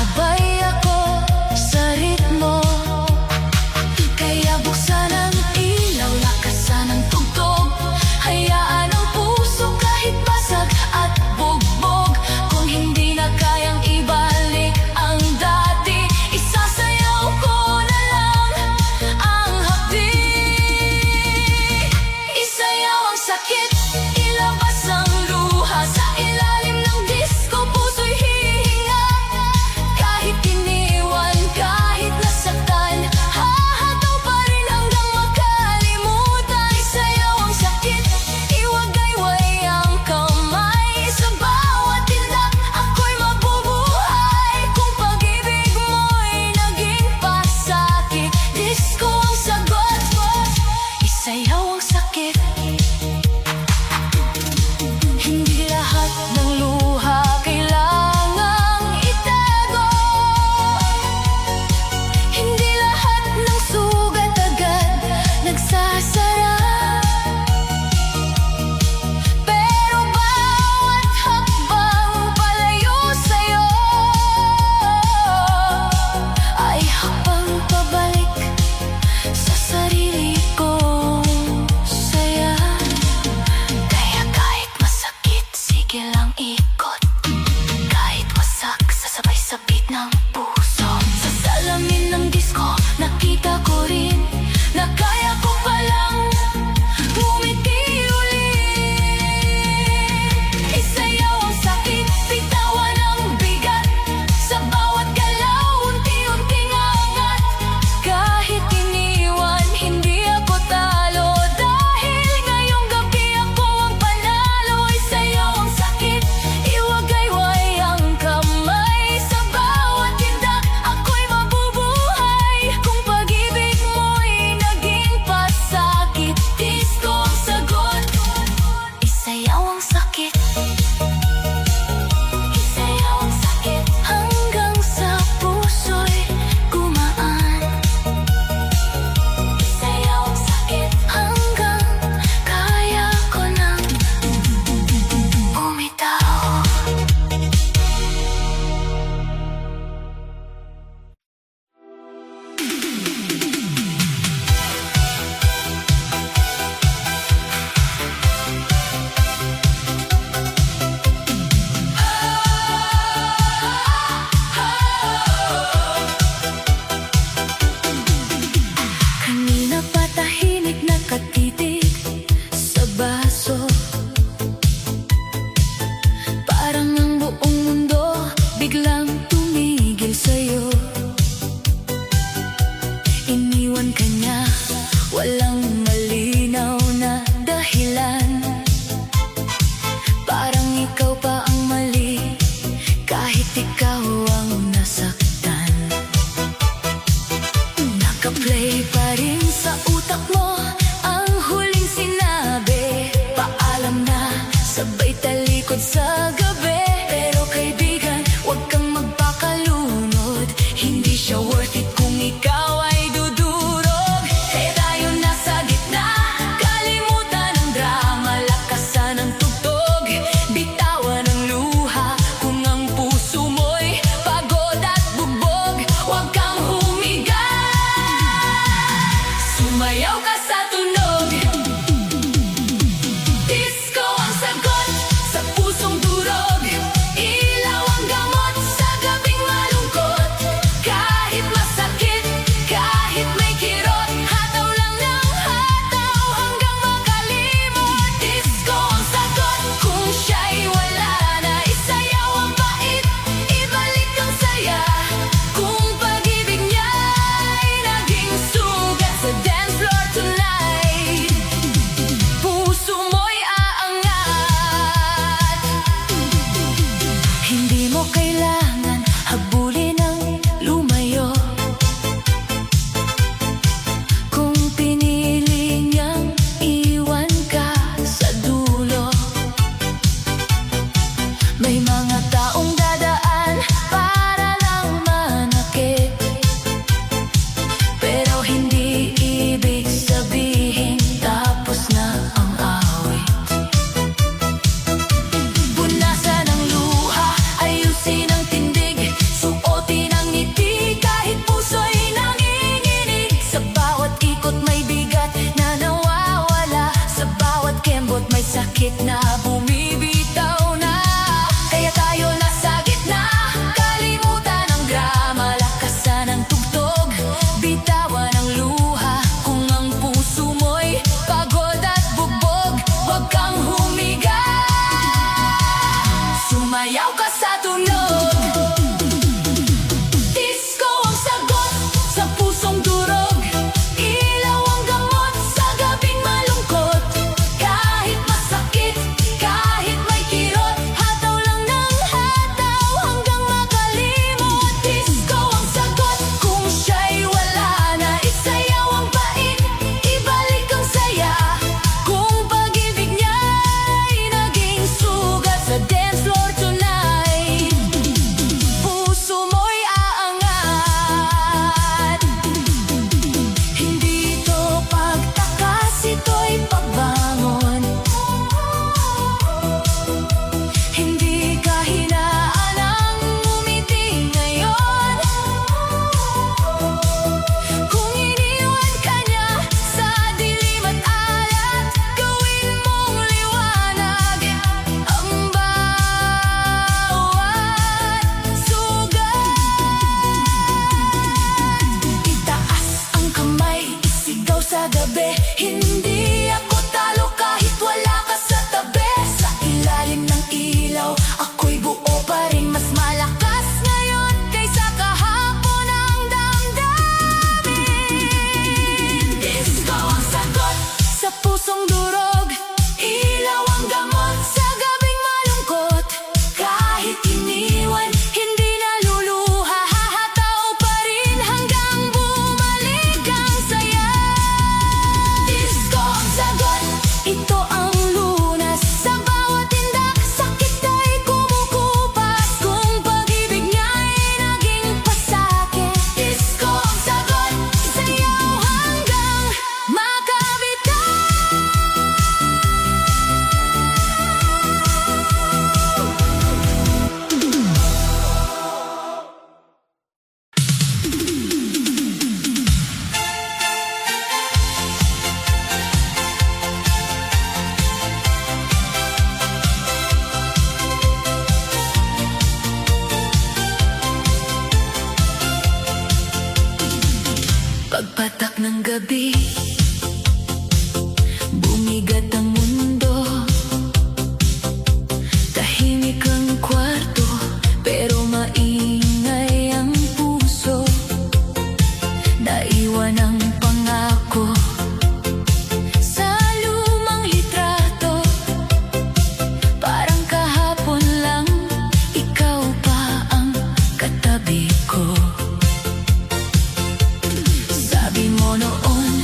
sabay ako sa ritmo. Kaya buksan ang ilaw, lakasan ang tugtog. Hayaan ang puso kahit basag at bugbog. Kung hindi na kayang ibalik ang dati, isasayaw ko na lang ang hapdi. Isayaw ang sakit, ilabas ang luha. Sa ilalim ng disco, puso'y hihinga. Kahit iniwan, kahit nasaktan, hahataw pa rin hanggang makalimutan. Isayaw ang sakit, iwagayway ang kamay. Sa bawat tindak, ako'y mabubuhay. Kung pag-ibig mo'y naging pasakit, disco ang sagot. Isayaw ang sakit. Hindi lahat ng luha kailangang itago. Hindi lahat ng sugat agad nagsasara. Pero bawat hakbang palayo sa'yo ay hakbang pabalik sa sarili kong saya. Kaya kahit masakit, sige lang ikot. Kahit wasak, sasabay sa beat ng puso. Sa salamin ng disco, nakita ko rin na kaya ko palang ngumiti ulit. Isayaw ang sakit, bitawan ang bigat. Sa bawat galaw, unti-unting angat. Kahit iniwan, hindi ako talo. Dahil ngayong gabi ako ang panalo. Isayaw ang sakit, iwagayway ang kamay. Sa bawat tindak, ako'y mabubuhay. Kung pag-ibig mo'y naging pasakit, disco ang sagot. Isayaw ang sakit. Isayaw ang sakit hanggang sa puso'y gumaan. Isayaw ang sakit hanggang kaya ko nang bumitaw. Kanina pa tahimik nakatitig sa baso. Parang ang buong mundo biglang tumigil sa'yo. Iniwan ka niya, walang malinaw na dahilan. Parang ikaw pa ang mali, kahit ikaw ang nasaktan. Naka-play pa rin sa utak mo ang huling sinabi. Paalam na, sabay talikod sa gabi. Pero kaibigan, huwag kang magpakalunod. Hindi siya worth it kung ikaw ay dudurog. Eh tayo nasa gitna, kalimutan ang drama. Lakasan ang tugtog, bitawan ang luha. Kung ang puso mo'y pagod, Pagpatak ng gabi, bumigat ang mundo. Tahimik ang kwarto, pero maingay ang puso. Naiwan ang pangako sa lumang litrato. Parang kahapon lang, ikaw pa ang katabi ko. Sabi mo noon,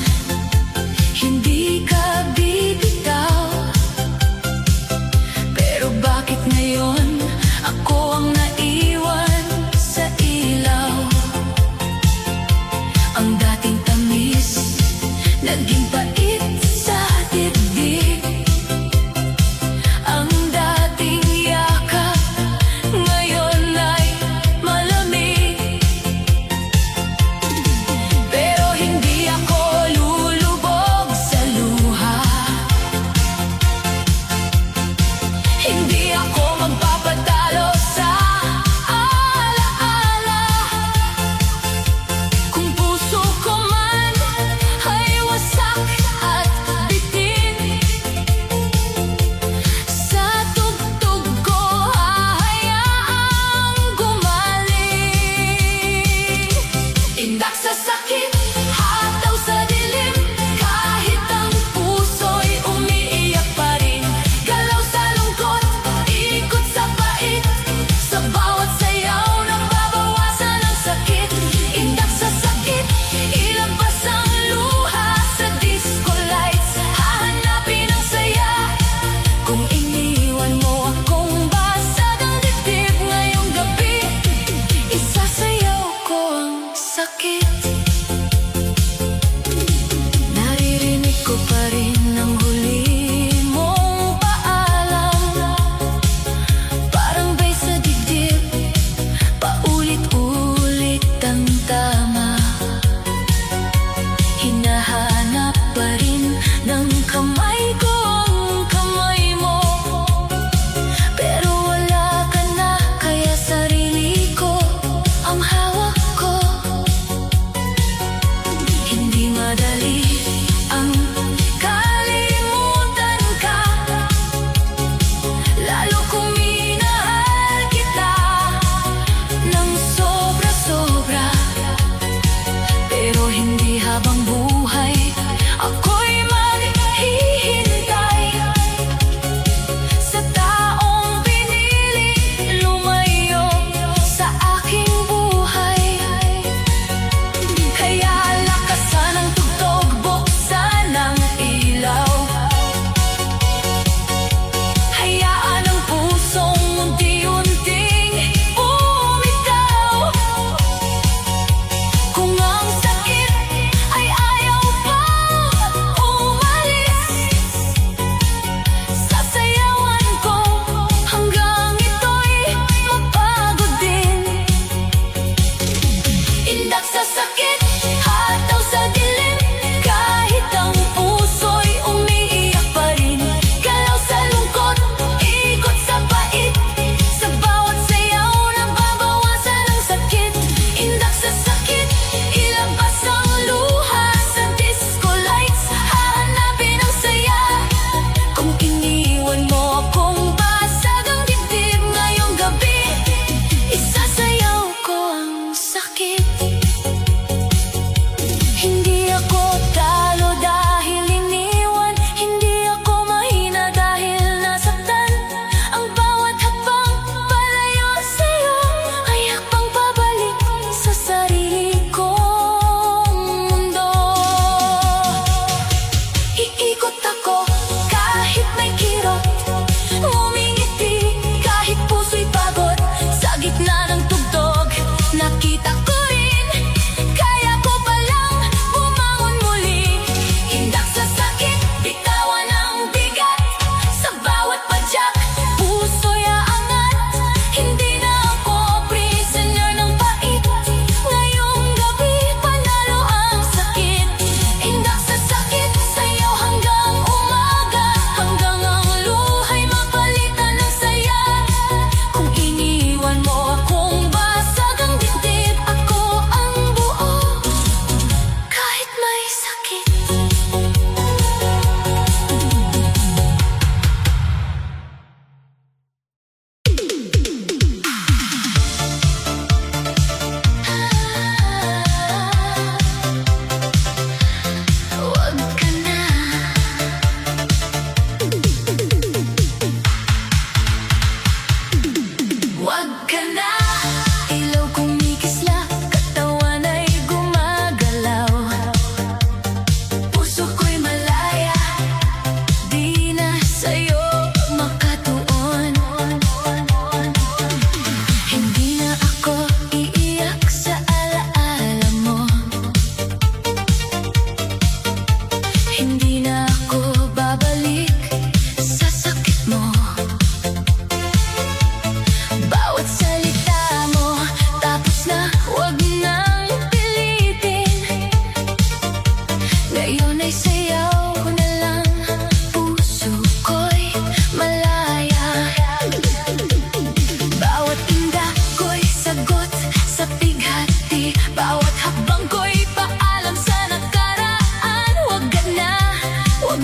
sa pighati. Bawat hakbang ko'y paalam sa nakaraan. Huwag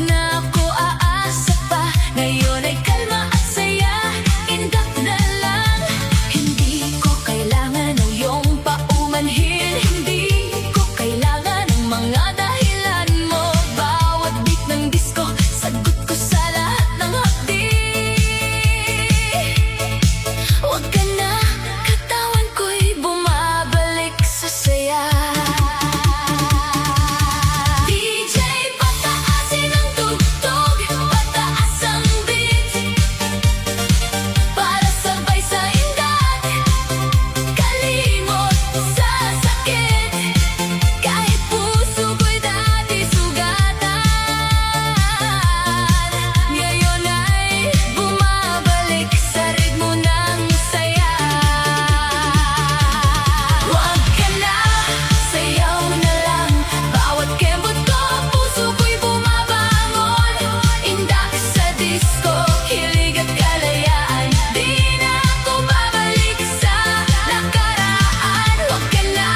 na ako aasa pa. Ngayon ay kalma at saya, indak na lang. Hindi ko kailangan ng iyong paumanhin. Hindi ko kailangan ng mga dahilan mo. Bawat beat ng disco, sagot ko sa lahat ng hapdi. Huwag ka na, katawan ko'y bumabalik sa saya. DJ, pataasin ang tugtog, pataas ang beat, para sabay sa indak. Kalimot sa sakit, kahit puso ko'y dati sugatan. Ngayon ay bumabalik sa ritmo ng saya. Huwag ka na, sayaw na lang. Bawat kembot ko, puso ko'y bumabangon. Indak sa disco, hilig at kalayaan. Di na ako babalik sa nakaraan. Huwag ka na,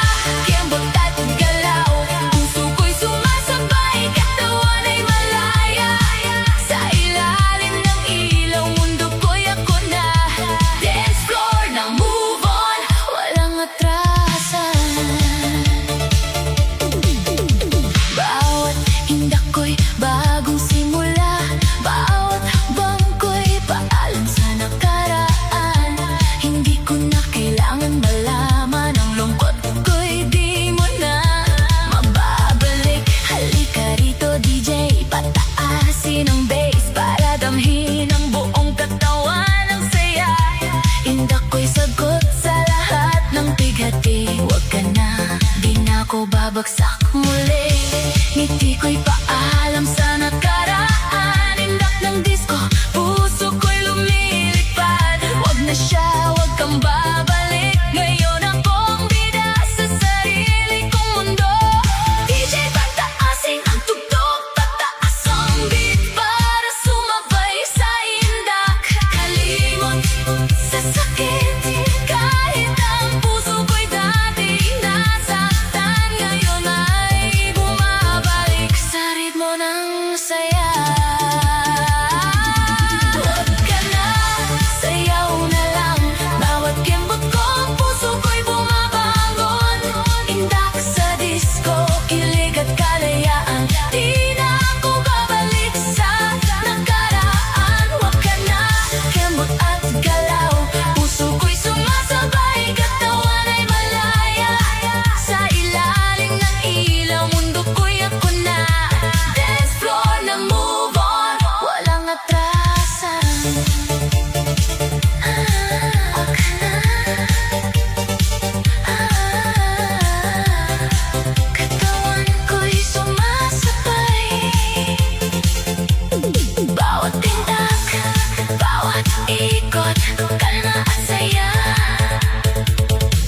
kembot at galaw. Puso ko'y sumasabay, katawan ay malaya. Sa ilalim ng ilaw, mundo ko'y ako na. Dance floor na move on, walang atrasan. Bawat indak ko'y bagong simula. Bawat hakbang ko'y paalam sa nakaraan. Hindi ko na kailangan malaman. Ang lungkot ko'y di mo na mababalik. Halika rito DJ, pataasin ang bass, para damhin ang buong katawan ng saya. Indak ko'y sagot sa lahat ng bighati. Huwag ka na, di na ako babagsak muli. Ngiti ko'y paalam sa nakaraan. Indak ng disco, puso ko'y lumilipad. Huwag na siya, huwag kang babalik. Ngayon akong bida sa sarili kong mundo. DJ, pataasin ang tugtog, pataas ang beat, para sumabay sa indak. Kalimot sa sakit, kahit ang puso ko'y dati nasaktan. Ngayon ay bumabalik sa ritmo ng saya. Huwag ka na, sayaw na lang. Bawat kembot ko, puso ko'y bumabangon. Indak sa disco, kilig at kalayaan. Di na ako babalik sa nakaraan. Huwag ka na, kembot at galaw. Puso ko'y sumasabay, katawan ay malaya. Sa ilalim ng ilaw, mundo ko'y ako na. Dance floor na move on, walang atrasan. Huwag ka na, katawan ko'y sumasabay. Bawat tindak, bawat ikot, kalma at saya.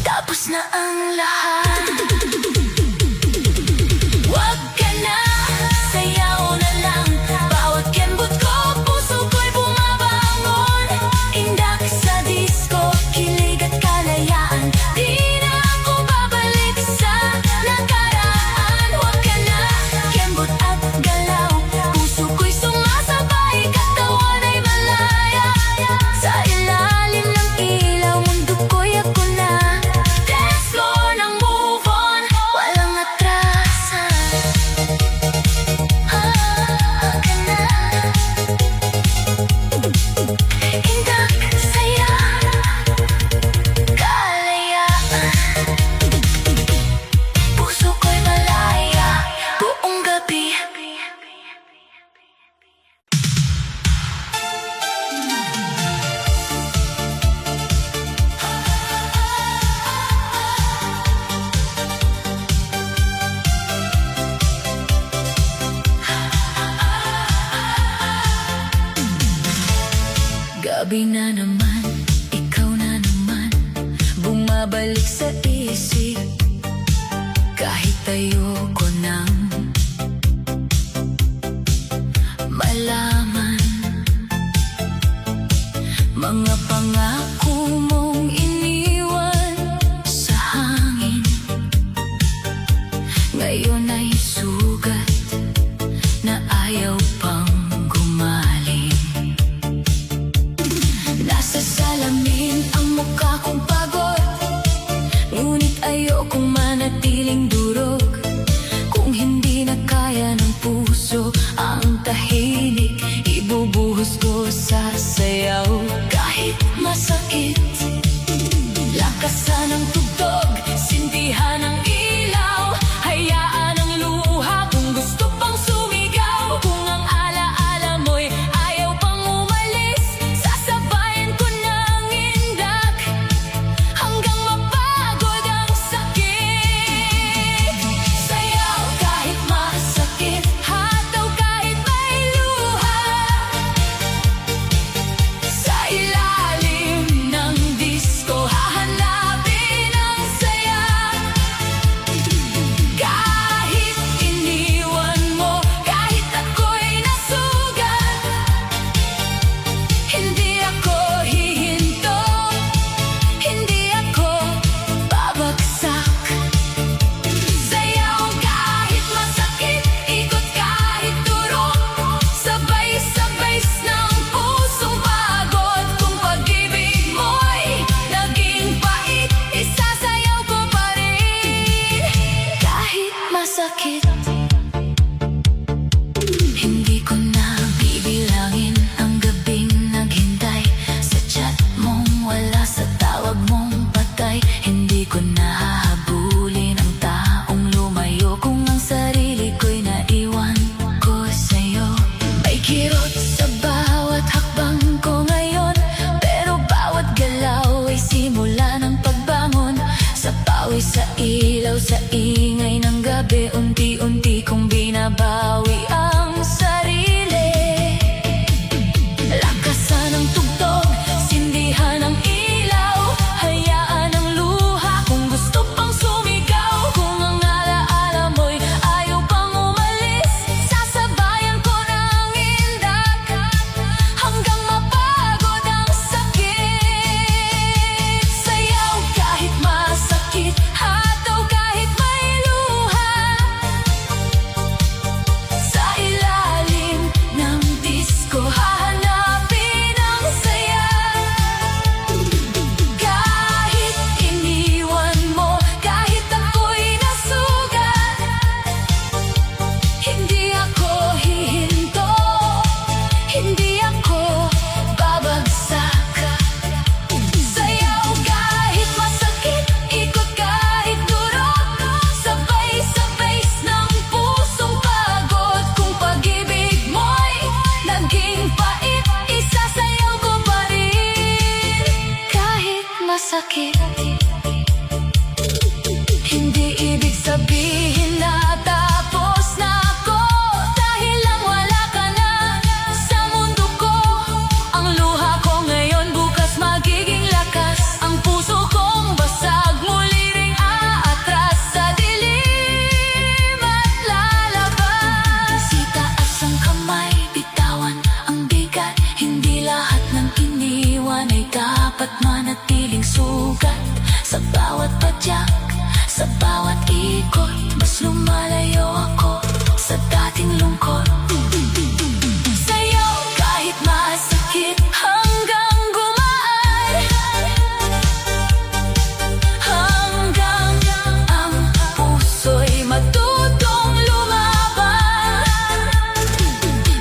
Tapos na ang lahat. Huwag ka na, sayaw na lang. Bawat kembot ko, puso ko'y bumabangon. Indak sa disco, kilig at kalayaan. Di na ako babalik sa nakaraan. Huwag ka na, kembot at galaw. Puso ko'y sumasabay, katawan ay malaya. Sa ilalim ng ilaw, mundo ko'y ako na. Dance floor ng move on, walang atrasan. Huwag ka na, indak, saya, kalayaan. Puso ko'y malaya, buong gabi. Gabi na naman, ikaw na naman, bumabalik sa isip. Kahit ayoko nang malaman mga pangako mong iniwan sa ayokong manatiling durog. Kung hindi na kaya ng puso ang tahimik, ibubuhos ko sa sayaw. Kahit masakit, lakasan ang tugtog, sindihan ang ilaw, hayaan ang luha kung gusto pang sumigaw. Kung ang alaala mo'y ayaw pang umalis, sasabayan ko ng indak hanggang mapagod ang sakit. Sayaw kahit masakit, hataw kahit may luha, sa ilalim ng disco hahanapin ang saya. Kahit iniwan mo, kahit ako'y nasugat, hindi ako hihinto, hindi ako babagsak. Sayaw kahit masakit, ikot kahit turok, sabay-sabay ng pusong pagod. Kung pag-ibig mo'y naging pait, isasayaw ko pa rin. Kahit masakit, hindi ko na bibilangin ang gabing naghintay sa chat mong wala, sa tawag mong patay. Hindi ko na hahabulin ang taong lumayo kung ang sarili ko'y naiwan ko sa'yo. May kirot sa bawat hakbang ko ngayon, pero bawat galaw ay simula ng pagbangon. Sa pawis, sa ilaw, sa ingay ng gabi, unti-unti kong binabawi ang sarili. Lakasan ang tugtog, sindihan ang ilaw, hayaan ang luha kung gusto pang sumigaw. Kung ang alaala mo'y ayaw pang umalis, sasabayan ko ng indak hanggang mapagod ang sakit. Sayaw kahit masakit, hataw kahit may luha, sa ilalim ng disco hahanapin ang saya. Kahit iniwan mo, kahit ako'y nasugat, hindi ako hihinto, hindi ako babagsak. Sayaw kahit masakit, ikot kahit durog, sabay-sabay ng pusong pagod. Kung pag-ibig mo'y naging pait, isasayaw ko pa rin. Kahit masakit, hindi ibig sabihin na tapos na ako dahil lang wala ka na sa mundo ko. Ang luha ko ngayon, bukas magiging lakas. Ang puso kong basag, muli ring aatras sa dilim at lalabas. Isitaas ang kamay, bitawan ang bigat, hindi lahat ng iniwan ay dapat manatiling sugat. Sa bawat padyak, sa bawat ikot, mas lumalayo ako sa dating lungkot. Sayaw kahit masakit hanggang gumaan, hanggang ang puso'y matutong lumaban.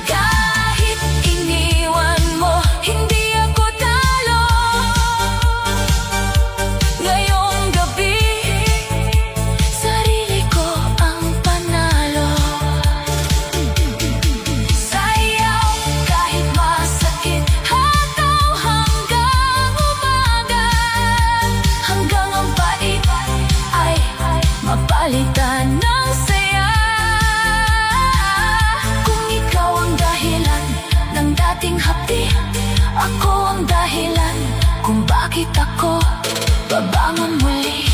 Kahit iniwan mo, hindi ako talo. Ngayong gabi, sarili ko ang panalo. Sayaw kahit masakit, hataw hanggang umaga, hanggang ang pait ay mapalitan ng saya. Kung ikaw ang dahilan ng dating hapdi, ako ang dahilan kung bakit ako babangon muli.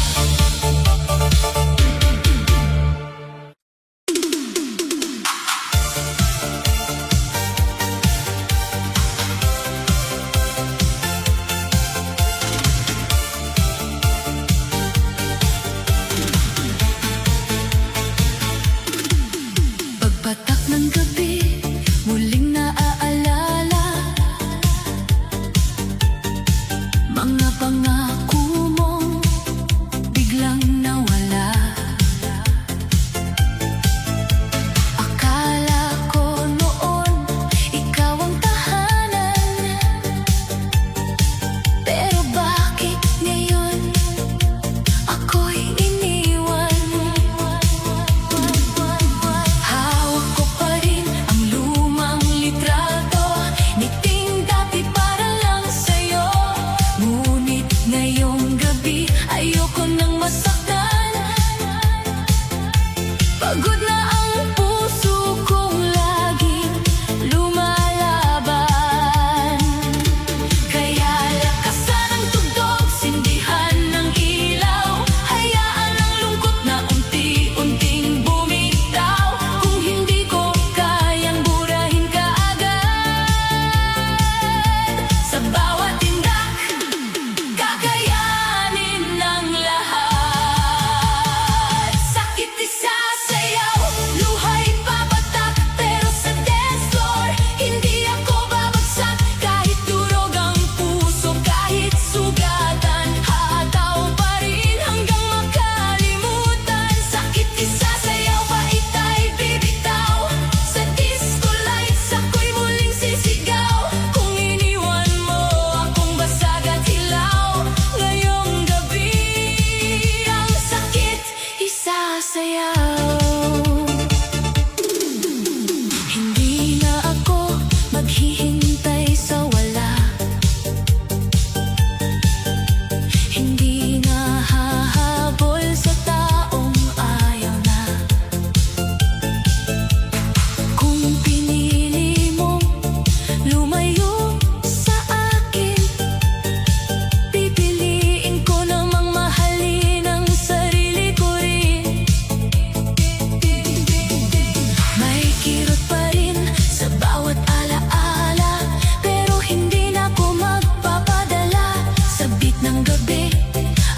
sayaw. Hindi na ako maghihintay sa wala. Hindi na hahabol sa taong ayaw na. Kung pinili mong lumayo sa akin, pipiliin ko namang mahalin ang sarili ko rin. May kirot pa rin sa bawat alaala, pero hindi na ako magpapadala. Sa beat ng gabi,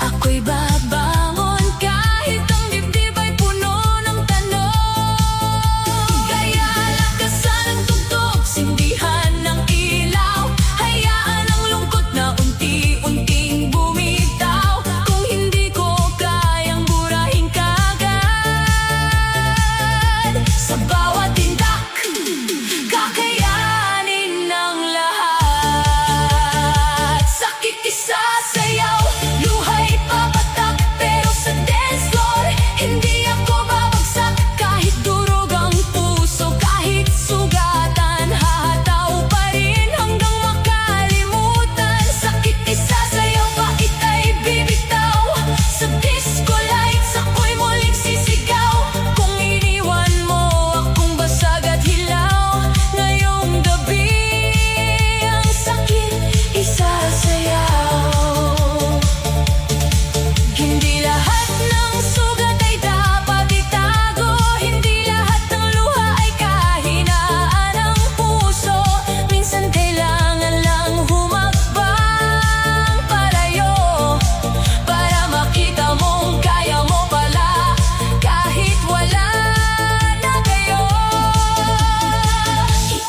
ako'y babangon kahit ang dibdib ay puno ng tanong. Kaya lakasan ang tugtog, sindihan ng ilaw, hayaan ang lungkot na unti-unting bumitaw. Kung hindi ko kayang burahin kagad, sa bawat tindak, kakayanin ng lahat. Sakit isasayaw, luha'y papatak, pero sa dance floor, hindi ako babagsak. Kahit durog ang puso, kahit sugatan, hahataw pa rin hanggang makalimutan. Sakit isasayaw, pait ay bibitaw, sa disco lights ako'y muling sisigaw. Kung iniwan mo akong basag at hilaw, ngayong gabi ang sakit isasayaw. Hindi lahat ng sugat ay dapat itago, hindi lahat ng luha ay kahinaan ng puso. Minsan kailangan lang humakbang palayo, para makita mong kaya mo pala kahit wala na kayo.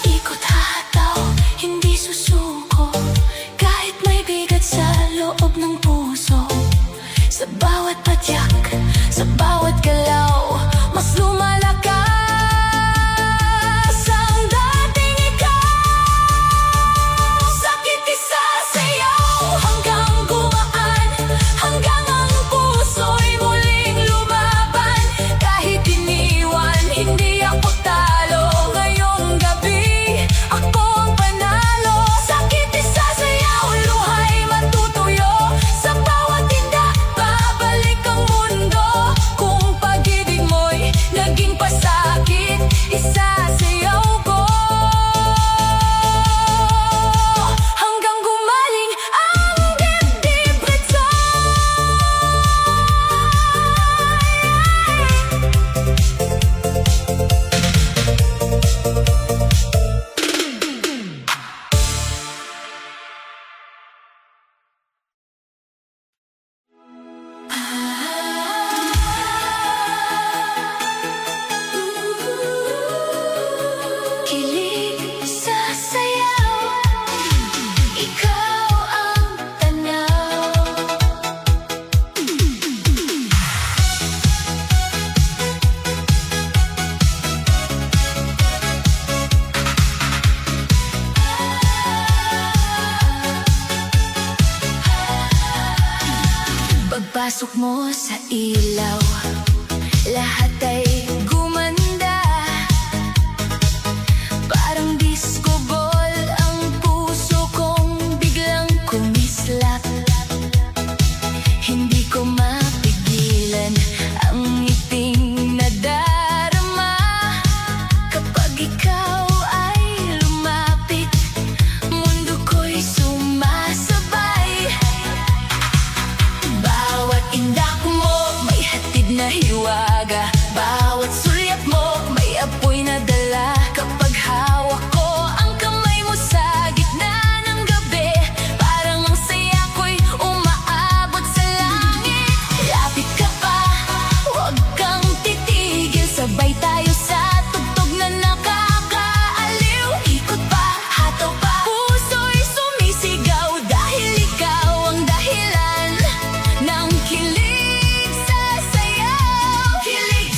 Iikot hataw, hindi susuko, kahit may bigat sa loob ng puso. Sa bawat padyak, sa bawat galaw, mas lumalakas ang dating ikaw. Sakit isasayaw hanggang gumaan, hanggang ang puso'y muling lumaban. Kahit iniwan, hindi ako talo, ngayong gabi ako ang panalo. Sakit isasayaw, luha'y matutuyo, sa bawat tinda babalik ang mundo. Kung pag-ibig mo'y naging pasakit, isasayaw ko hanggang gumaling ang dibdib nito. Kilig sa sayaw, ikaw ang tanaw. Pagpasok mo sa ilaw, lahat ay gumanda. Parang disco ball ang puso kong biglang kumislap. Hindi ko mapigilan ang ngiting nadarama kapag ikaw ay lumapit. Mundo ko'y sumasabay. Bawat indak mo may hatid na hiwaga, bawat sulyap mo may apoy na dala. Kapag hawak ko ang kamay mo sa gitna ng gabi, parang ang saya ko'y umaabot sa langit. Lapit ka pa, huwag kang titigil, sabay tayo sa tugtog na nakakaaliw. Ikot pa, hataw pa, puso'y sumisigaw, dahil ikaw ang dahilan ng kilig sa sayaw. Kilig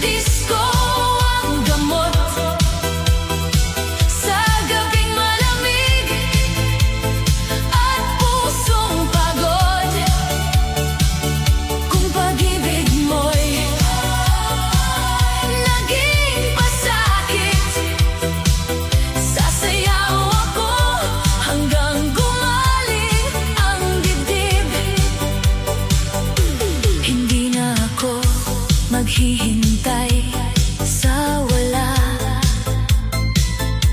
Disco ang gamot sa gabing malamig at pusong pagod. Kung pag-ibig mo'y naging pasakit, sasayaw ako hanggang gumaling ang dibdib. Hindi na ako maghihintay sa wala,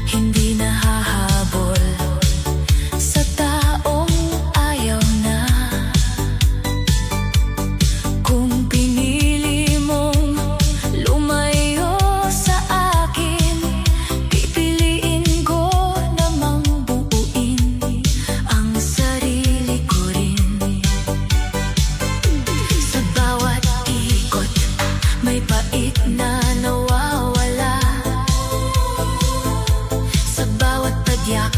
hindi na hahabol sa taong ayaw na. Kung pinili mong lumayo sa akin, pipiliin ko namang buuin ang sarili ko rin. Sa bawat ikot, may pait na nawawala. Sa bawat padyak,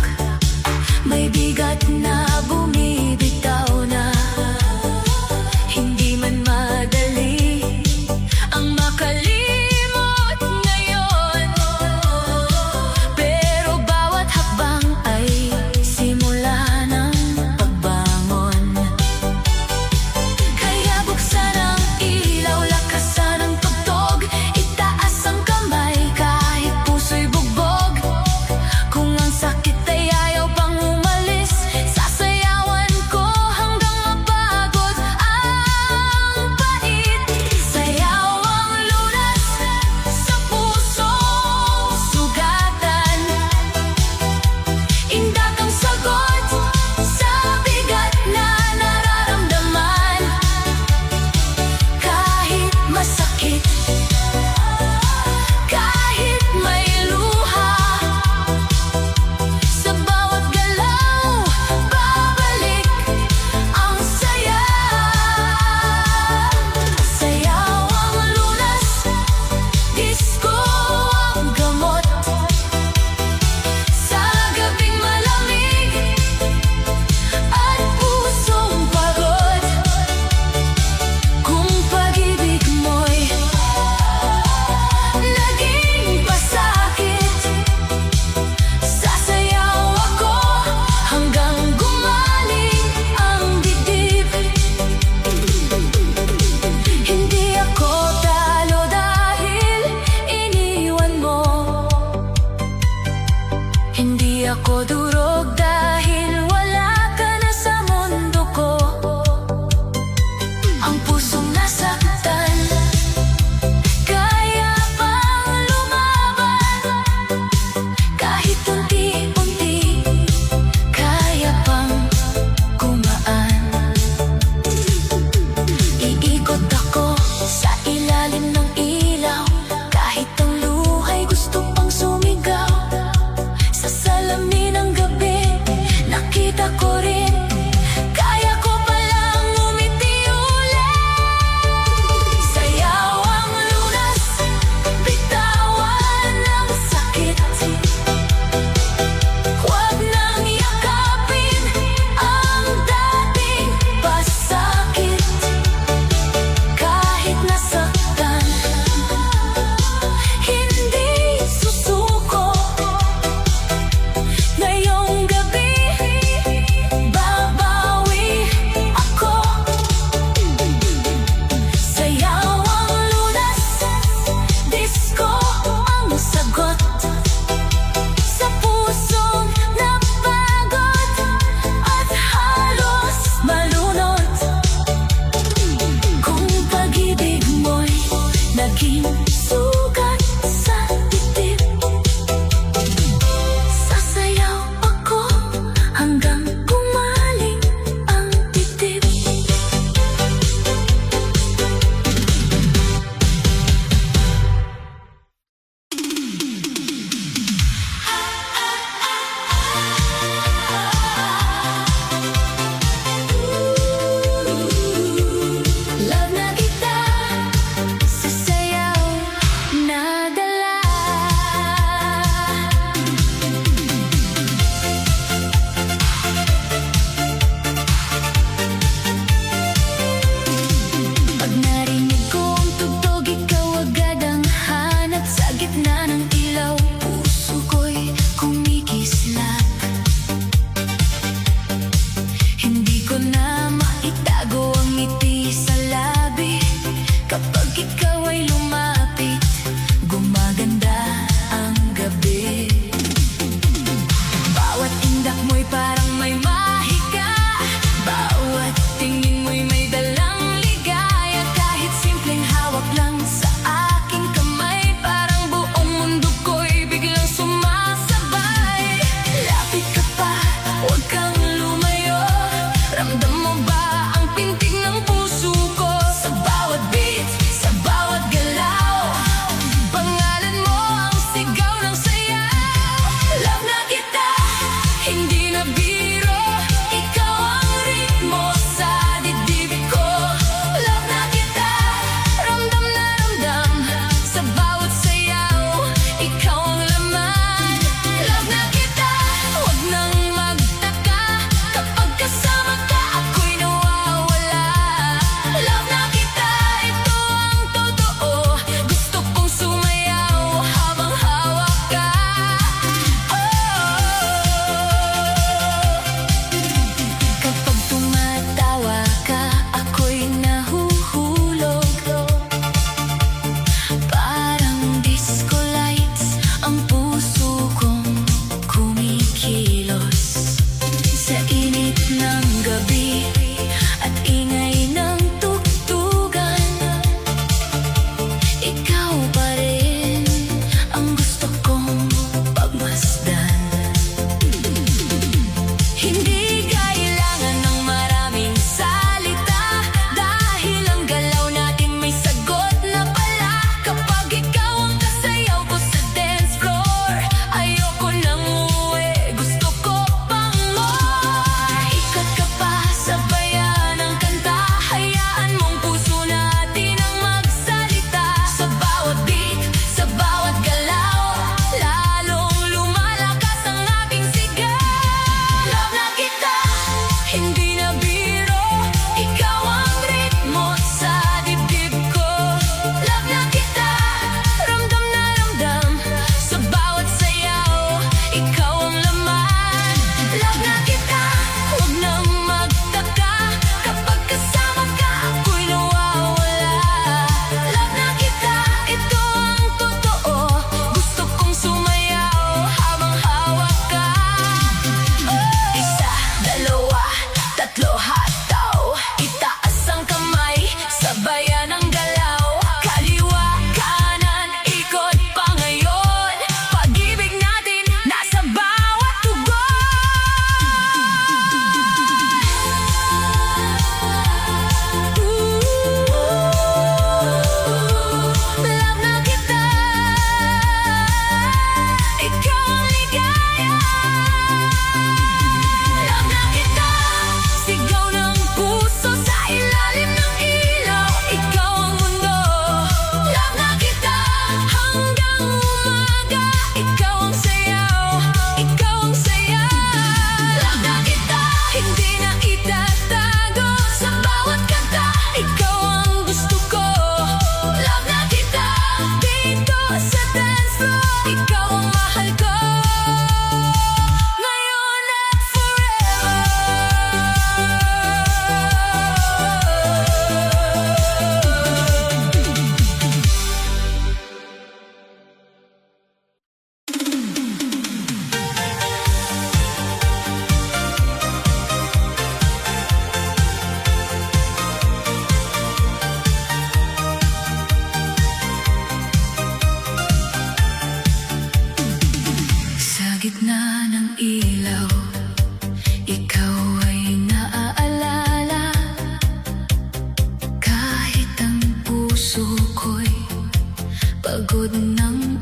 may bigat na bumibitaw na. Hindi man madali ang makalimot ngayon, pero bawat hakbang ay simula ng pagbangon. Kaya buksan ang ilaw, lakasan ang tugtog, itaas ang kamay kahit puso'y bugbog. Kung ang sakit ay ayaw pang umalis, sasayawan ko hanggang mapagod ang pait. Sayaw ang lunas sa pusong sugatan, indat ang sagot sa bigat na nararamdaman. Kahit masakit, kahit may luha, sa bawat galaw, babalik ang saya. Sayaw ang lunas, disco ang gamot sa gabing malamig at pusong pagod. Kung pag-ibig mo'y naging pasakit, sasayaw ako hanggang gumaling ang dibdib. Hindi ako talo dahil iniwan mo, hindi ako durog dahil wala ka na sa mundo ko. Ang pusong nasaktan, kaya pang lumaban. Kahit unti-unti, kaya pang kumaan. Iikot ako sa ilalim ng ilaw, kahit ang luha'y gusto pang sumigaw. Sa salamin ng gabi, nakita ko rin, kaya ko palang umiti ulit. Sayaw ang lunas, bitawan ang sakit. Huwag nang yakapin ang dating pasakit. Kahit nasaktan, hindi susuko. Ngayong gabi, babawi ako. Sayaw ang lunas, disco ang sagot sa pusong napagod at halos malunod. Kung pag-ibig mo'y naging sugat sa dibdib, sasayaw ako hanggang gumaling ang dibdib. Love na kita, sasayaw na gitna ng ilaw, ikaw ay naaalala. Kahit ang puso ko'y pagod ng